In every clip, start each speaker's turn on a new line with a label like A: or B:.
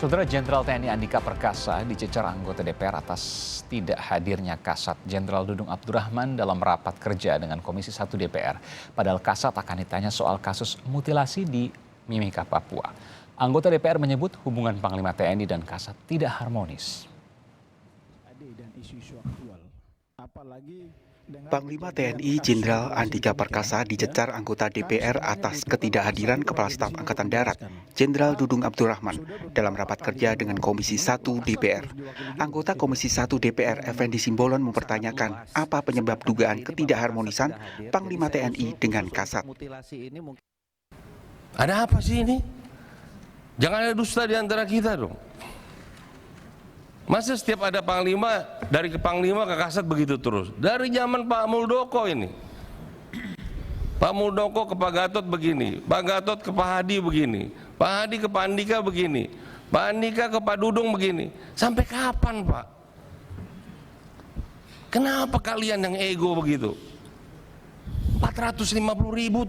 A: Saudara Jenderal TNI Andika Perkasa dicecar anggota DPR atas tidak hadirnya Kasat Jenderal Dudung Abdurrahman dalam rapat kerja dengan Komisi 1 DPR. Padahal Kasat akan ditanya soal kasus mutilasi di Mimika, Papua. Anggota DPR menyebut hubungan Panglima TNI dan Kasat tidak harmonis.
B: Panglima TNI Jenderal Andika Perkasa dicecar anggota DPR atas ketidakhadiran Kepala Staf Angkatan Darat Jenderal Dudung Abdurrahman dalam rapat kerja dengan Komisi 1 DPR. Anggota Komisi 1 DPR Effendi Simbolon mempertanyakan apa penyebab dugaan ketidakharmonisan Panglima TNI dengan Kasat.
C: Ada apa sih ini? Jangan ada dusta di antara kita dong. Masa setiap ada panglima, dari ke panglima ke Kasat begitu terus? Dari zaman Pak Muldoko ini. Pak Muldoko ke Pak Gatot begini, Pak Gatot ke Pak Hadi begini, Pak Hadi ke Pak Andika begini, Pak Andika ke Pak Dudung begini. Sampai kapan, Pak? Kenapa kalian yang ego begitu? 450.000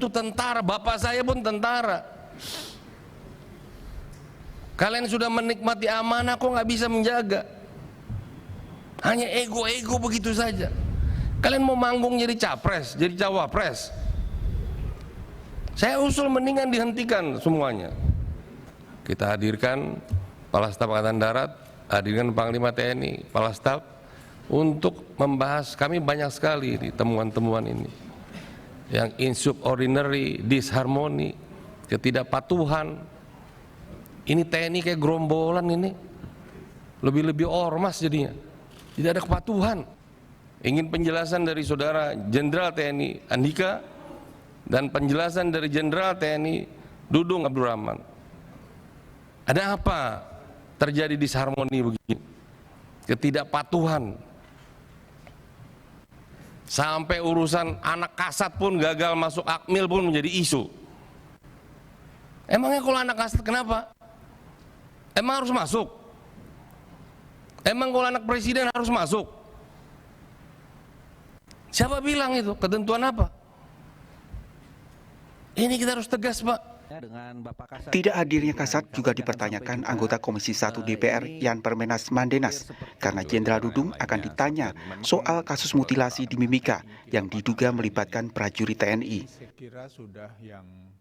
C: itu tentara, bapak saya pun tentara. Kalian sudah menikmati amanah kok nggak bisa menjaga? Hanya ego-ego begitu saja. Kalian mau manggung jadi capres, jadi cawapres. Saya usul mendingan dihentikan semuanya. Kita hadirkan Kepala Staf Angkatan Darat, hadirkan Panglima TNI, Kepala Staf untuk membahas. Kami banyak sekali di temuan-temuan ini. Yang insubordinary, disharmoni, ketidakpatuhan. Ini TNI kayak gerombolan ini, lebih-lebih ormas jadinya, tidak ada kepatuhan. Ingin penjelasan dari saudara Jenderal TNI Andika dan penjelasan dari Jenderal TNI Dudung Abdurrahman. Ada apa terjadi disharmoni begini? Ketidakpatuhan. Sampai urusan anak Kasat pun gagal masuk Akmil pun menjadi isu. Emangnya kalau anak Kasat kenapa? Emang harus masuk? Emang kalau anak presiden harus masuk? Siapa bilang itu? Ketentuan apa? Ini kita harus tegas, Pak.
B: Tidak hadirnya Kasat juga dipertanyakan anggota Komisi 1 DPR Yan Permenas Mandenas karena Jenderal Dudung akan ditanya soal kasus mutilasi di Mimika yang diduga melibatkan prajurit TNI.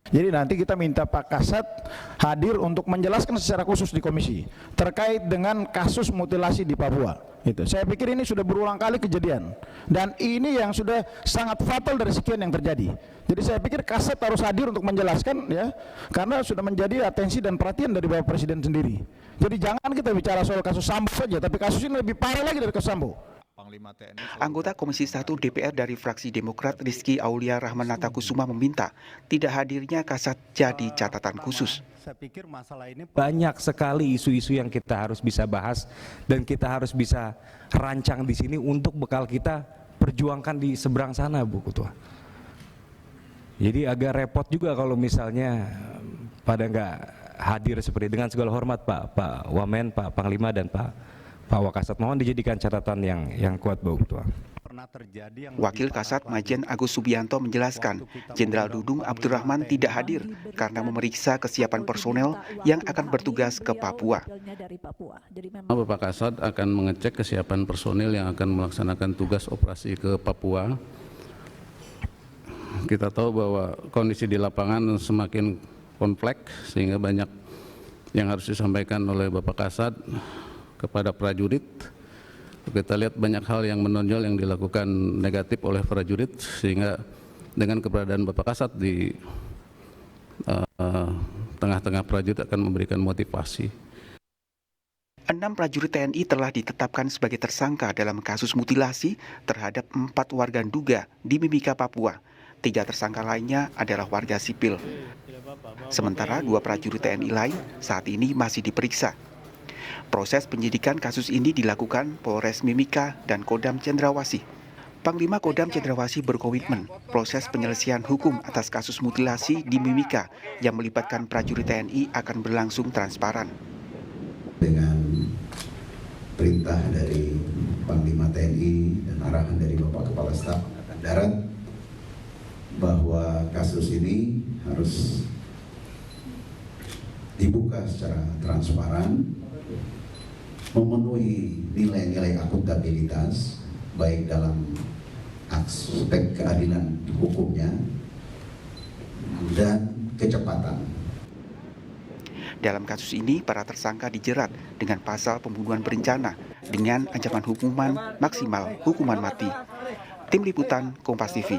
D: Jadi nanti kita minta Pak Kasat hadir untuk menjelaskan secara khusus di komisi terkait dengan kasus mutilasi di Papua. Itu. Saya pikir ini sudah berulang kali kejadian dan ini yang sudah sangat fatal dari sekian yang terjadi. Jadi saya pikir Kasat harus hadir untuk menjelaskan ya, karena sudah menjadi atensi dan perhatian dari Bapak Presiden sendiri. Jadi jangan kita bicara soal kasus Sambo saja, tapi kasus ini lebih parah lagi dari kasus Sambo.
B: Anggota Komisi 1 DPR dari fraksi Demokrat Rizky Aulia Rahmanata Kusuma meminta tidak hadirnya Kasat jadi catatan khusus.
E: Banyak sekali isu-isu yang kita harus bisa bahas dan kita harus bisa rancang di sini untuk bekal kita perjuangkan di seberang sana, Bu Ketua. Jadi agak repot juga kalau misalnya pada nggak hadir seperti dengan segala hormat Pak Wamen, Pak Panglima dan Pak Wakasat, mohon dijadikan catatan yang kuat, Bu Ketua.
B: Wakil Kasat Majen Agus Subianto menjelaskan, Jenderal Dudung Abdurrahman tidak hadir karena memeriksa kesiapan personel yang akan bertugas ke Papua.
F: Bapak Kasat akan mengecek kesiapan personil yang akan melaksanakan tugas operasi ke Papua. Kita tahu bahwa kondisi di lapangan semakin kompleks sehingga banyak yang harus disampaikan oleh Bapak Kasat kepada prajurit. Kita lihat banyak hal yang menonjol yang dilakukan negatif oleh prajurit, sehingga dengan keberadaan Bapak Kasat di tengah-tengah prajurit akan memberikan motivasi.
B: 6 prajurit TNI telah ditetapkan sebagai tersangka dalam kasus mutilasi terhadap 4 warga Nduga di Mimika, Papua. 3 tersangka lainnya adalah warga sipil. Sementara 2 prajurit TNI lain saat ini masih diperiksa. Proses penyidikan kasus ini dilakukan Polres Mimika dan Kodam Cendrawasih. Panglima Kodam Cendrawasih berkomitmen proses penyelesaian hukum atas kasus mutilasi di Mimika yang melibatkan prajurit TNI akan berlangsung transparan.
G: Dengan perintah dari Panglima TNI dan arahan dari Bapak Kepala Staf Angkatan Darat bahwa kasus ini harus dibuka secara transparan, memenuhi nilai-nilai akuntabilitas baik dalam aspek keadilan hukumnya dan kecepatan.
B: Dalam kasus ini, para tersangka dijerat dengan pasal pembunuhan berencana dengan ancaman hukuman maksimal hukuman mati. Tim Liputan Kompas TV.